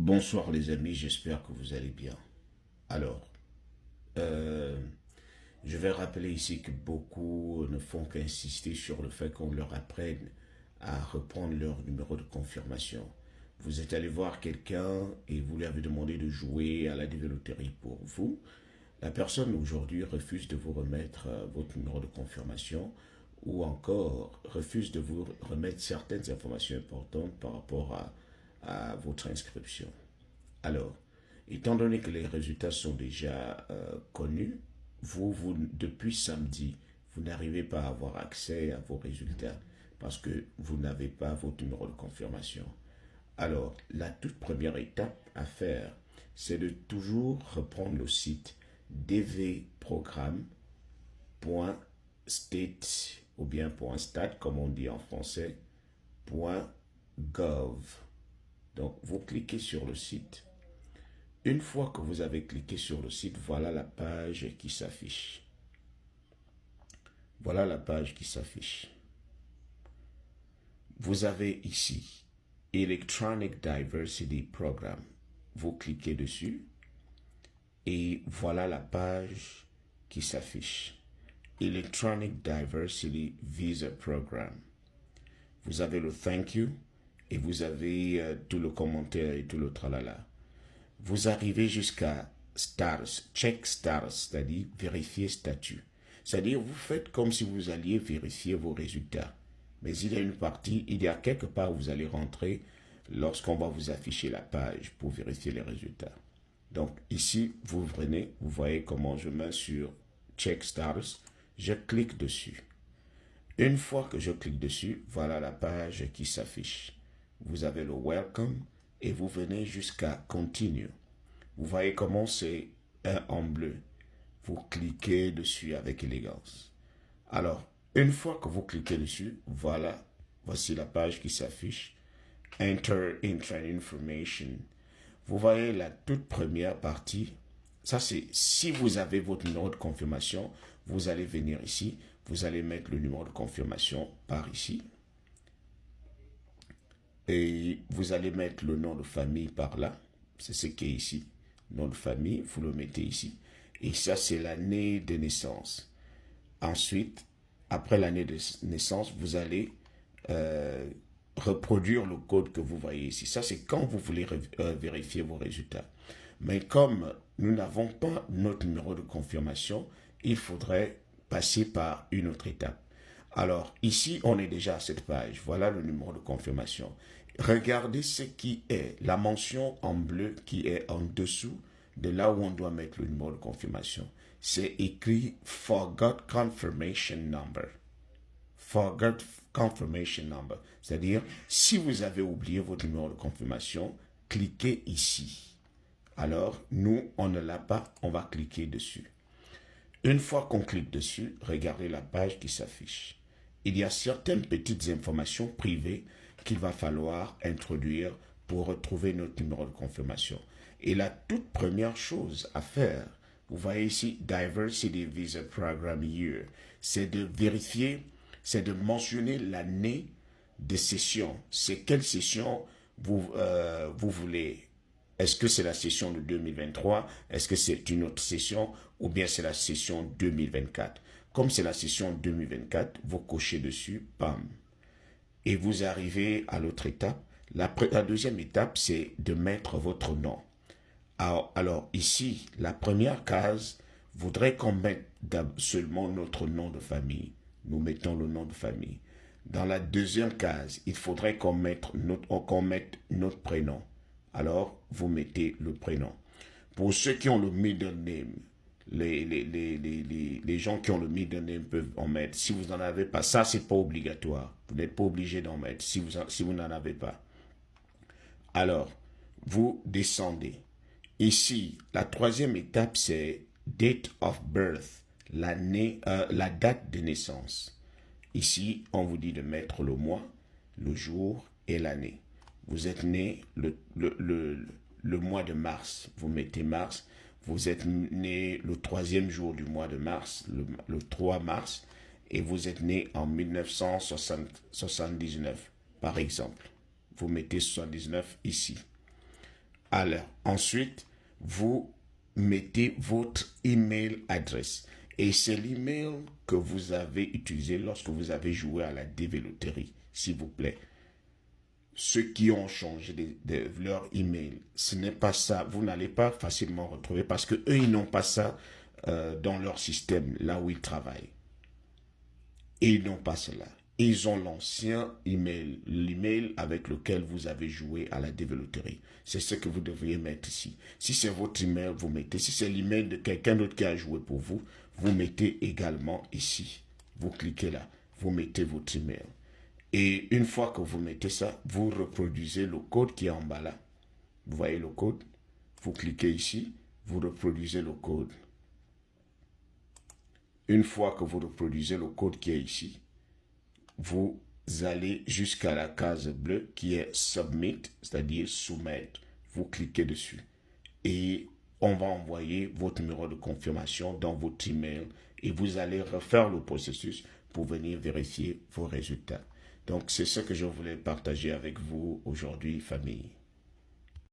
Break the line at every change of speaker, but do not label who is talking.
Bonsoir les amis, j'espère que vous allez bien. Alors, euh, je vais rappeler ici que beaucoup ne font qu'insister sur le fait qu'on leur apprenne à reprendre leur numéro de confirmation. Vous êtes allé voir quelqu'un et vous lui avez demandé de jouer à la développerie pour vous. La personne aujourd'hui refuse de vous remettre votre numéro de confirmation ou encore refuse de vous remettre certaines informations importantes par rapport à votre inscription. Alors, étant donné que les résultats sont déjà connus, depuis samedi, vous n'arrivez pas à avoir accès à vos résultats parce que vous n'avez pas votre numéro de confirmation. Alors, la toute première étape à faire, c'est de toujours reprendre le site dvprogramme.state ou bien .stat comme on dit en français, .gov. Donc, vous cliquez sur le site. Une fois que vous avez cliqué sur le site, voilà la page qui s'affiche. Voilà la page qui s'affiche. Vous avez ici Electronic Diversity Program. Vous cliquez dessus et voilà la page qui s'affiche. Electronic Diversity Visa Program. Vous avez le thank you et vous avez tout le commentaire et tout le tralala. Vous arrivez jusqu'à status, check status, c'est-à-dire vérifier statut. C'est-à-dire vous faites comme si vous alliez vérifier vos résultats. Mais il y a une partie, il y a quelque part où vous allez rentrer lorsqu'on va vous afficher la page pour vérifier les résultats. Donc ici, vous venez, vous voyez comment je mets sur check status, je clique dessus. Une fois que je clique dessus, voilà la page qui s'affiche. Vous avez le welcome et vous venez jusqu'à continue. Vous voyez comment c'est en bleu. Vous cliquez dessus avec élégance. Alors, une fois que vous cliquez dessus, voilà, voici la page qui s'affiche. Enter information. Vous voyez la toute première partie. Ça, c'est si vous avez votre numéro de confirmation, vous allez venir ici. Vous allez mettre le numéro de confirmation par ici. Et vous allez mettre le nom de famille par là. C'est ce qui est ici. Nom de famille, vous le mettez ici. Et ça, c'est l'année de naissance. Ensuite, après l'année de naissance, vous allez reproduire le code que vous voyez ici. Ça, c'est quand vous voulez vérifier vos résultats. Mais comme nous n'avons pas notre numéro de confirmation, il faudrait passer par une autre étape. Alors, ici, on est déjà à cette page. Voilà le numéro de confirmation. Regardez ce qui est la mention en bleu qui est en dessous de là où on doit mettre le numéro de confirmation. C'est écrit Forgot Confirmation Number. Forgot Confirmation Number. C'est-à-dire, si vous avez oublié votre numéro de confirmation, cliquez ici. Alors, nous, on ne l'a pas, on va cliquer dessus. Une fois qu'on clique dessus, regardez la page qui s'affiche. Il y a certaines petites informations privées qu'il va falloir introduire pour retrouver notre numéro de confirmation. Et la toute première chose à faire, vous voyez ici Diversity Visa Program Year, c'est de vérifier, c'est de mentionner l'année de session. C'est quelle session vous voulez. Est-ce que c'est la session de 2023? Est-ce que c'est une autre session? Ou bien c'est la session 2024? Comme c'est la session 2024, vous cochez dessus, bam. Et vous arrivez à l'autre étape. La deuxième étape, c'est de mettre votre nom. Alors ici, la première case voudrait qu'on mette seulement notre nom de famille. Nous mettons le nom de famille. Dans la deuxième case, il faudrait qu'on mette notre prénom. Alors, vous mettez le prénom. Pour ceux qui ont le middle name, les gens qui ont le middle name peuvent en mettre. Si vous n'en avez pas, ça, c'est pas obligatoire. Vous n'êtes pas obligé d'en mettre si vous n'en avez pas. Alors, vous descendez. Ici, la troisième étape, c'est date of birth, la date de naissance. Ici, on vous dit de mettre le mois, le jour et l'année. Vous êtes né le mois de mars, vous mettez mars. Vous êtes né le troisième jour du mois de mars, le 3 mars, et vous êtes né en 1979, par exemple. Vous mettez 79 ici. Alors, ensuite, vous mettez votre email adresse. Et c'est l'email que vous avez utilisé lorsque vous avez joué à la dévéloterie, s'il vous plaît. Ceux qui ont changé leur email, ce n'est pas ça. Vous n'allez pas facilement retrouver parce que eux, ils n'ont pas ça dans leur système, là où ils travaillent. Et ils n'ont pas cela. Ils ont l'ancien email, l'email avec lequel vous avez joué à la dévéloterie. C'est ce que vous devriez mettre ici. Si c'est votre email, vous mettez. Si c'est l'email de quelqu'un d'autre qui a joué pour vous, vous mettez également ici. Vous cliquez là, vous mettez votre email. Et une fois que vous mettez ça, vous reproduisez le code qui est en bas là. Vous voyez le code? Vous cliquez ici, vous reproduisez le code. Une fois que vous reproduisez le code qui est ici, vous allez jusqu'à la case bleue qui est Submit, c'est-à-dire soumettre. Vous cliquez dessus et on va envoyer votre numéro de confirmation dans votre email et vous allez refaire le processus pour venir vérifier vos résultats. Donc, c'est ce que je voulais partager avec vous aujourd'hui, famille.